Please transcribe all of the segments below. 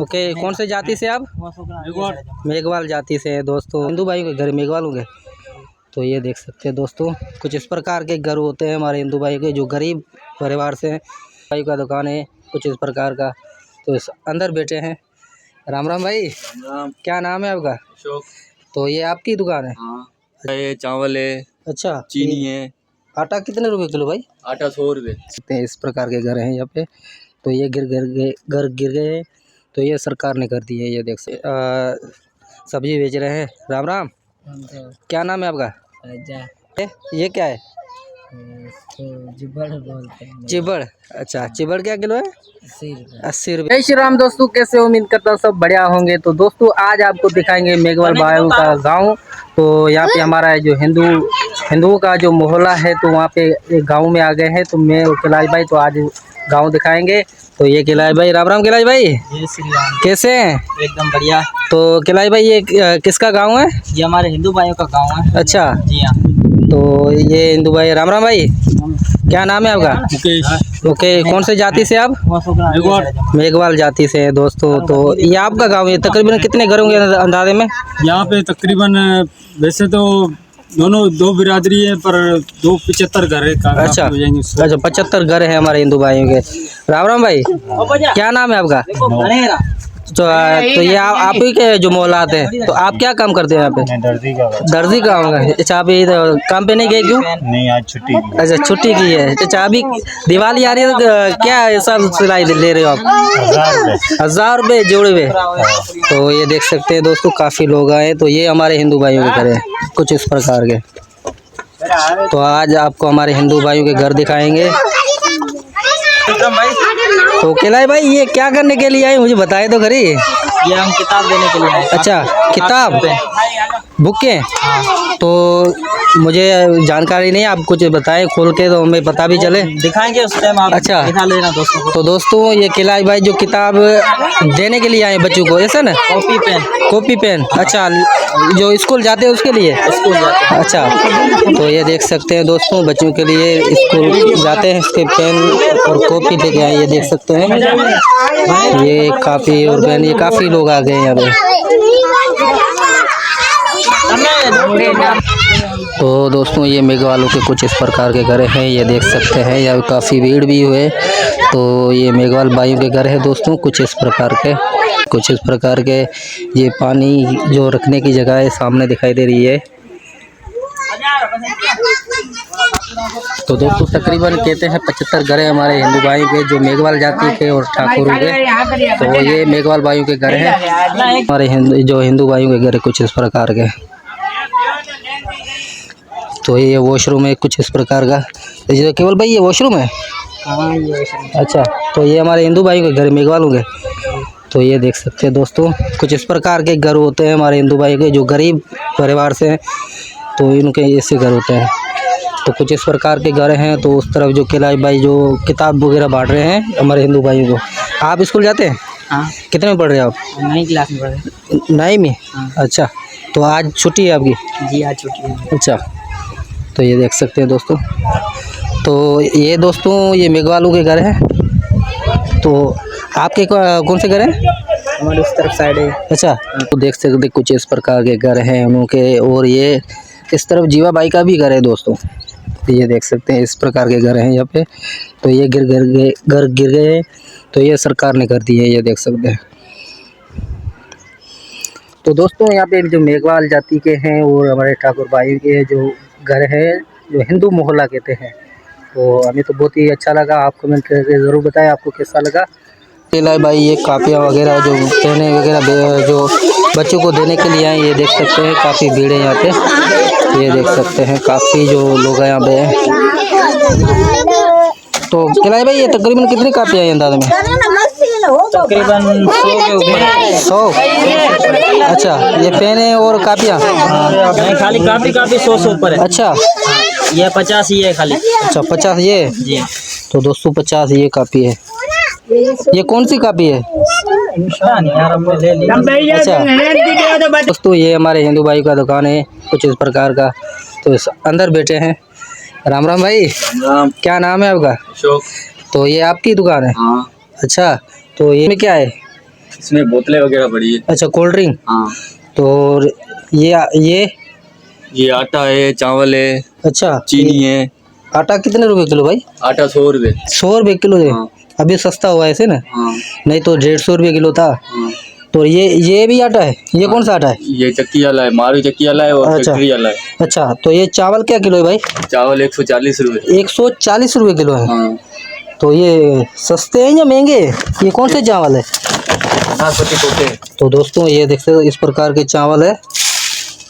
Okay, कौन से जाति से आप? मेघवाल जाति से है दोस्तों। हिंदू भाई के घर मेघवाल होंगे। तो ये देख सकते हैं दोस्तों, कुछ इस प्रकार के घर होते हैं हमारे हिंदू भाई के, जो गरीब परिवार से हैं। भाई का दुकान है कुछ इस प्रकार का। तो इस अंदर बैठे हैं। राम राम भाई। राम। क्या नाम है आपका? अशोक। तो ये आपकी दुकान है? हाँ, ये चावल है, अच्छा, चीनी है। आटा कितने रुपए किलो भाई? आटा 100 रुपये। इस प्रकार के घर हैं यहाँ पे। तो ये घर गिर गए हैं, तो ये सरकार ने कर दी है। ये देख सब्जी बेच रहे हैं। राम राम। क्या नाम है आपका? ये क्या है? चिबड़ बोलते हैं। चिबड़। अच्छा, चिबड़ क्या किलो है? 80 रुपये। जय श्री राम दोस्तों, कैसे उम्मीद करता हूँ सब बढ़िया होंगे। तो दोस्तों आज आपको दिखाएंगे मेघवाल भाइयों का गांव। तो यहाँ पे हमारा जो हिंदुओं का जो मोहल्ला है, तो वहाँ पे एक गांव में आ गए हैं। तो मैं और कैलाश भाई तो आज गांव दिखाएंगे। तो ये कैलाश भाई, राम राम कैलाश भाई। जय श्री राम। कैसे हैं? एकदम बढ़िया। तो कैलाश भाई ये किसका गाँव है? ये हमारे हिंदू भाइयों का गांव है। अच्छा जी हाँ। तो ये हिंदू भाई। राम राम भाई। क्या नाम है आपका? मुकेश। ओके, कौन से जाति से आप? मेघवाल जाति से है दोस्तों। तो ये आपका गांव है। तकरीबन कितने घर होंगे अंदाजे में? यहाँ पे तकरीबन वैसे तो दो बिरादरी है, पर 275 घर है। अच्छा अच्छा, 75 घर है हमारे हिंदू भाइयों के। राम राम भाई। क्या नाम है आपका? तो ये आप ही के जो मोहल्लात है। तो आप क्या काम करते हैं यहाँ पे? दर्जी का होगा। अच्छा, अभी काम पे नहीं गए क्यों? नहीं, आज छुट्टी की। अच्छा, छुट्टी की है। अच्छा, अभी दिवाली आ रही है तो क्या ऐसा सिलाई ले रहे हो आप? 1000 रुपये जोड़े हुए। तो ये देख सकते हैं दोस्तों, काफ़ी लोग आए। तो ये हमारे हिंदू भाइयों के घर है कुछ इस प्रकार के। तो आज आपको हमारे हिंदू भाइयों के घर दिखाएंगे। तो कैलाश भाई ये क्या करने के लिए आए, मुझे बताए तो खरी। ये हम किताब देने के लिए आए। अच्छा, किताब बुकें। तो मुझे जानकारी नहीं, आप कुछ बताएं खोल के तो हमें पता भी चले। दिखाएंगे उस टाइम आप अच्छा। दिखा लेना दोस्तों को। तो दोस्तों ये कैलाश भाई जो किताब देने के लिए आए बच्चों को, ऐसा ना? Copy pen. अच्छा, जो स्कूल जाते हैं उसके लिए? स्कूल जाते हैं। अच्छा, तो ये देख सकते हैं दोस्तों, बच्चों के लिए स्कूल जाते हैं इसके पेन और कॉपी लेके आए। ये देख सकते हैं, ये काफ़ी और पेन, ये काफ़ी लोग आ गए यहाँ पे। तो दोस्तों ये मेघवालों के कुछ इस प्रकार के घर हैं। ये देख सकते हैं, यहाँ काफ़ी भीड़ भी हुए। तो ये मेघवाल भाइयों के घर है दोस्तों कुछ इस प्रकार के। ये पानी जो रखने की जगह है सामने दिखाई दे रही है। तो दोस्तों तकरीबन कहते हैं 75 घर है हमारे हिंदू भाई के, जो मेघवाल जाति के और ठाकुरों के। तो ये मेघवाल भाइयों के घर हैं हमारे हिंदू भाइयों के घर कुछ इस प्रकार के। तो ये वॉशरूम है कुछ इस प्रकार का। केवल भाई ये वॉशरूम है? हाँ, ये वॉशरूम। अच्छा, तो ये हमारे हिंदू भाइयों के घर मेघवाल होंगे। तो ये देख सकते हैं दोस्तों, कुछ इस प्रकार के घर होते हैं हमारे हिंदू भाई के, जो गरीब परिवार से हैं। तो इनके ऐसे घर होते हैं। तो कुछ इस प्रकार के घर हैं। तो उस तरफ जो कैलाश भाई जो किताब वगैरह बांट रहे हैं हमारे हिंदू भाइयों को। आप स्कूल जाते हैं? हाँ। कितने में पढ़ रहे हैं आप? 9वीं क्लास में पढ़ रहे। 9वीं में? हाँ। अच्छा, तो आज छुट्टी है आपकी? जी आज छुट्टी है। अच्छा, तो ये देख सकते हैं दोस्तों। तो ये दोस्तों ये मेघवालों के घर हैं। तो आपके कौन से घर हैं? हमारे उस तरफ साइड है। अच्छा, तो देख सकते कुछ इस प्रकार के घर हैं उनके। और ये इस तरफ जीवा बाई का भी घर है दोस्तों। तो ये देख सकते हैं इस प्रकार के घर हैं यहाँ पे। तो ये घर गिर गए, तो ये सरकार ने कर दी है। ये देख सकते हैं। तो दोस्तों यहाँ पे जो मेघवाल जाति के हैं और हमारे ठाकुर भाई के जो घर है, जो हिंदू मोहल्ला कहते हैं। तो हमें तो बहुत ही अच्छा लगा। आप कमेंट करके ज़रूर बताएं आपको कैसा लगा। कैलाश भाई ये कापियाँ वगैरह जो पहने वगैरह जो बच्चों को देने के लिए आए, ये देख सकते हैं काफ़ी भीड़ है यहाँ पे। ये देख सकते हैं काफ़ी जो लोग हैं यहाँ पे। तो कैलाश भाई ये तकरीबन कितनी कापियाँ हैं अंदाज़े में? तकरीबन 100 के ऊपर। 100? अच्छा, ये पेन है और कापियाँ? नहीं, खाली कापी 100 ऊपर है। अच्छा, ये 50 ही है खाली। अच्छा 50 ये? जी। तो दोस्तों 50 ये कापी है। ये कौन सी कापी है? अच्छा दोस्तों ये हमारे हिंदू भाई का दुकान है कुछ इस प्रकार का। तो इस अंदर बैठे हैं। राम राम भाई। राम। क्या नाम है आपका? अशोक। तो ये आपकी दुकान है? हाँ। अच्छा, तो ये में क्या है? इसमें बोतलें वगैरह पड़ी है। अच्छा, कोल्ड ड्रिंक। हाँ, तो ये आटा है, चावल है, अच्छा, चीनी है। आटा कितने रुपए किलो भाई? आटा 100 रुपये। 100 रुपए किलो है। हाँ। अभी सस्ता हुआ है ऐसे ना, हाँ, नहीं तो 150 रुपए किलो था। हाँ। तो ये भी आटा है, ये कौन सा आटा है? ये चक्की वाला है, मारू चक्की वाला है और अच्छा। फैक्ट्री वाला है। अच्छा, तो ये चावल क्या किलो है भाई? चावल 140 रुपये। 140 रुपए किलो है। हाँ, तो ये सस्ते हैं या महंगे? ये कौन से चावल है? नाशपाती पोते। तो दोस्तों ये देख सकते हो इस प्रकार के चावल है।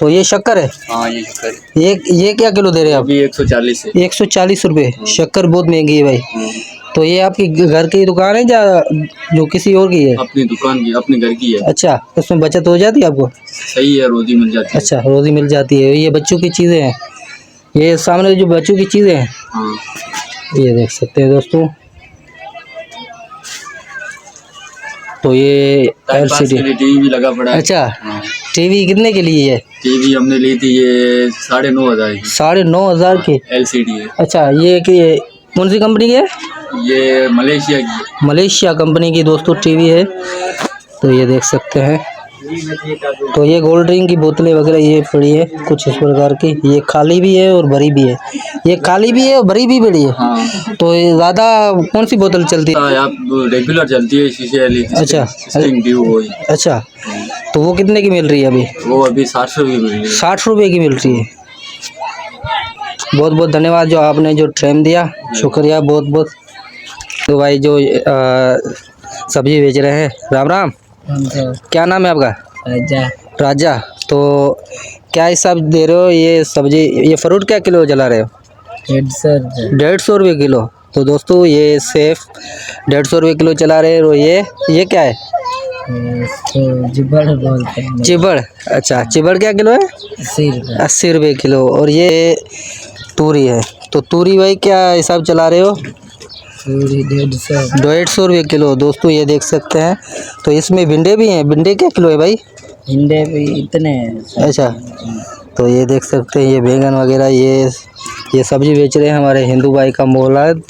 तो ये शक्कर है। हाँ, ये शक्कर। ये क्या किलो दे रहे हैं आप? अभी 140 है। 140 रुपए। शक्कर बहुत महंगी है भाई। हाँ, तो ये आपकी घर की दुकान है या जो किसी और की है? अपनी दुकान की, अपने घर की है। अच्छा, उसमें बचत हो जाती है आपको? सही है, रोजी मिल जाती है। अच्छा, रोजी मिल जाती है। ये बच्चों की चीज़ें हैं, ये सामने जो बच्चों की चीज़ें हैं, हाँ, ये देख सकते हैं दोस्तों। तो ये टाइम पास LCD। के लिए टीवी भी लगा पड़ा है। अच्छा, हाँ, टीवी कितने के लिए है? टीवी हमने ली थी ये 9,500 की। 9,500 की। LCD है। अच्छा, ये कौन सी कंपनी की है? ये मलेशिया की है। मलेशिया कंपनी की दोस्तों टीवी है। तो ये देख सकते हैं। तो ये कोल्ड ड्रिंक की बोतलें वगैरह ये पड़ी है कुछ इस प्रकार की। ये खाली भी है और भरी भी है। ये खाली भी है और भरी भी पड़ी है। हाँ, तो ये ज़्यादा कौन सी बोतल चलती है? आप रेगुलर चलती है शीशे वाली। अच्छा। स्टिंग ड्यू वही। अच्छा, तो वो कितने की मिल रही है अभी? वो अभी 60 रुपये मिल रही है। 60 रुपये की मिल रही है। बहुत बहुत धन्यवाद जो आपने जो टाइम दिया, शुक्रिया बहुत बहुत। तो भाई जो सब्जी बेच रहे हैं, राम राम, क्या नाम है आपका? राजा। राजा। तो क्या हिसाब दे रहे हो ये सब्जी? ये फ्रूट क्या किलो जला रहे हो? 150 रुपये किलो। तो दोस्तों ये सेब 150 रुपये किलो चला रहे हैं। और ये क्या है? चिबड़ बोलते हैं। चिबड़। अच्छा, चिबड़ क्या किलो है? 80 रुपये किलो। और ये तूरी है। तो तूरी भाई क्या हिसाब चला रहे हो? 150 रुपये किलो। दोस्तों ये देख सकते हैं। तो इसमें भिंडे भी हैं। भिंडे क्या किलो है भाई? भिंडे भी इतने हैं। अच्छा, तो ये देख सकते हैं ये बैंगन वगैरह ये सब्जी बेच रहे हैं हमारे हिंदू भाई का मोहल्ला है। तो